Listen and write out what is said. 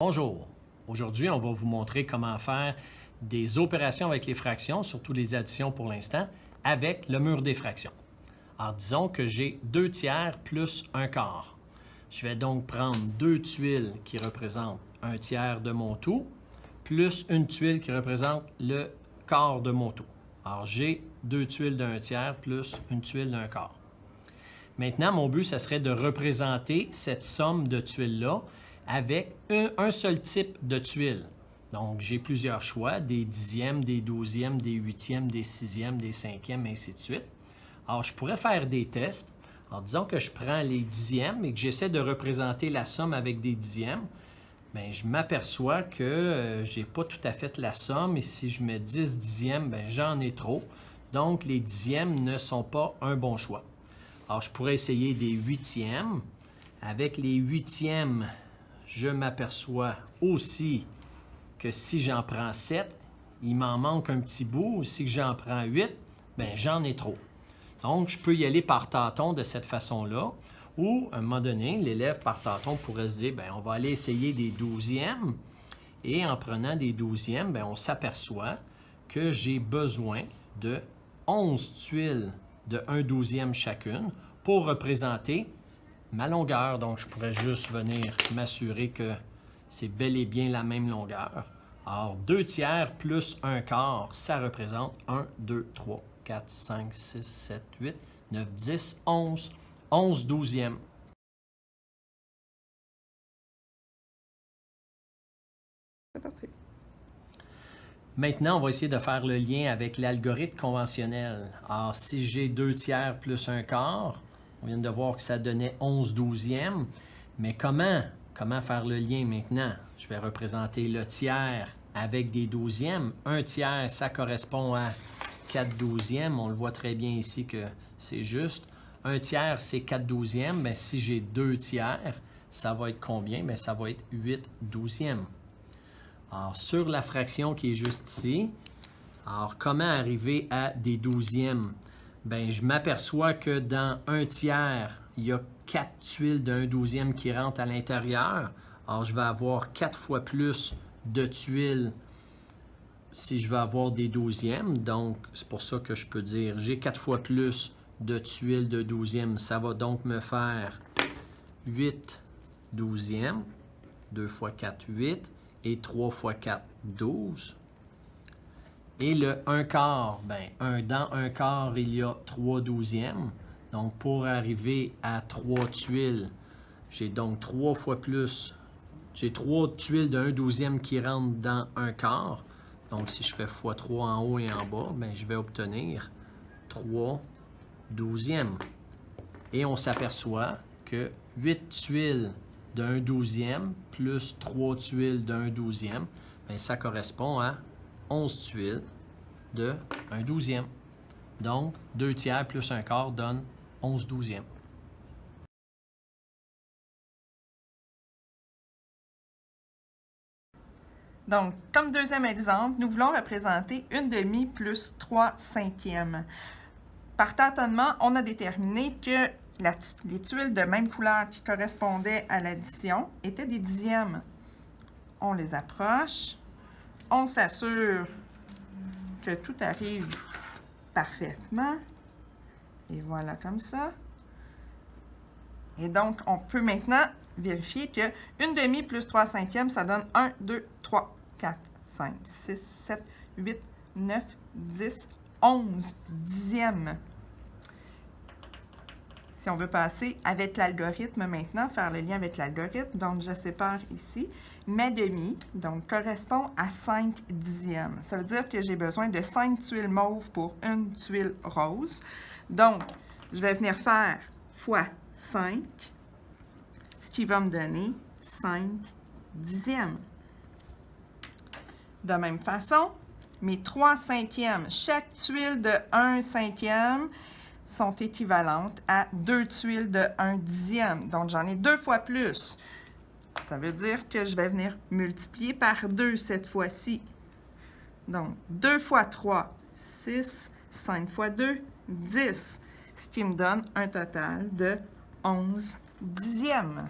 Bonjour! Aujourd'hui, on va vous montrer comment faire des opérations avec les fractions, surtout les additions pour l'instant, avec le mur des fractions. Alors, disons que j'ai 2 tiers plus 1 quart. Je vais donc prendre 2 tuiles qui représentent 1 tiers de mon tout, plus une tuile qui représente le quart de mon tout. Alors, j'ai 2 tuiles d'1 tiers plus une tuile d'1 quart. Maintenant, mon but, ce serait de représenter cette somme de tuiles-là avec un seul type de tuile. Donc, j'ai plusieurs choix, des dixièmes, des douzièmes, des huitièmes, des sixièmes, des cinquièmes, ainsi de suite. Alors, je pourrais faire des tests. Alors, disons que je prends les dixièmes et que j'essaie de représenter la somme avec des dixièmes. Bien, je m'aperçois que je n'ai pas tout à fait la somme et si je mets 10 dixièmes, bien, j'en ai trop. Donc, les dixièmes ne sont pas un bon choix. Alors, je pourrais essayer des huitièmes. Avec les huitièmes, je m'aperçois aussi que si j'en prends 7, il m'en manque un petit bout. Si j'en prends 8, bien, j'en ai trop. Donc, je peux y aller par tâton de cette façon-là. Ou, à un moment donné, l'élève par tâton pourrait se dire, bien, on va aller essayer des douzièmes. Et en prenant des douzièmes, bien, on s'aperçoit que j'ai besoin de 11 tuiles de 1 douzième chacune pour représenter ma longueur. Donc, je pourrais juste venir m'assurer que c'est bel et bien la même longueur. Alors, 2 tiers plus 1 quart, ça représente 1, 2, 3, 4, 5, 6, 7, 8, 9, 10, 11. 11 douzièmes. C'est parti. Maintenant, on va essayer de faire le lien avec l'algorithme conventionnel. Alors, si j'ai 2 tiers plus 1 quart, on vient de voir que ça donnait 11 douzièmes. Mais comment faire le lien maintenant? Je vais représenter le tiers avec des douzièmes. 1 tiers, ça correspond à 4 douzièmes. On le voit très bien ici que c'est juste. 1 tiers, c'est 4 douzièmes. Bien, si j'ai 2 tiers, ça va être combien? Bien, ça va être 8 douzièmes. Alors, sur la fraction qui est juste ici, alors comment arriver à des douzièmes? Bien, je m'aperçois que dans 1 tiers, il y a 4 tuiles d'1 douzième qui rentrent à l'intérieur. Alors, je vais avoir 4 fois plus de tuiles si je veux avoir des douzièmes. Donc, c'est pour ça que je peux dire j'ai 4 fois plus de tuiles de douzième. Ça va donc me faire 8 douzièmes. 2 fois 4, 8. Et 3 fois 4, 12. Et le 1 quart, bien, dans 1 quart, il y a 3 douzièmes. Donc, pour arriver à 3 tuiles, j'ai donc 3 fois plus. J'ai 3 tuiles de 1 douzième qui rentrent dans 1 quart. Donc, si je fais x3 en haut et en bas, bien, je vais obtenir 3 douzièmes. Et on s'aperçoit que 8 tuiles d'1 douzième plus 3 tuiles d'1 douzième, bien, ça correspond à 11 tuiles de 1 douzième. Donc, 2 tiers plus 1 quart donne 11 douzièmes. Donc, comme deuxième exemple, nous voulons représenter 1 demi plus 3 cinquièmes. Par tâtonnement, on a déterminé que les tuiles de même couleur qui correspondaient à l'addition étaient des dixièmes. On les approche, on s'assure que tout arrive parfaitement, et voilà comme ça. Et donc, on peut maintenant vérifier que 1 demi plus 3 cinquièmes, ça donne 1, 2, 3, 4, 5, 6, 7, 8, 9, 10, 11 dixièmes. Si on veut passer avec l'algorithme maintenant, faire le lien avec l'algorithme, donc je sépare ici, ma demi, donc correspond à 5 dixièmes. Ça veut dire que j'ai besoin de 5 tuiles mauves pour une tuile rose. Donc, je vais venir faire fois 5, ce qui va me donner 5 dixièmes. De même façon, mes 3 cinquièmes, chaque tuile de 1 cinquième sont équivalentes à 2 tuiles de 1 dixième. Donc, j'en ai 2 fois plus. Ça veut dire que je vais venir multiplier par 2 cette fois-ci. Donc, 2 fois 3, 6, 5 fois 2, 10. Ce qui me donne un total de 11 dixièmes.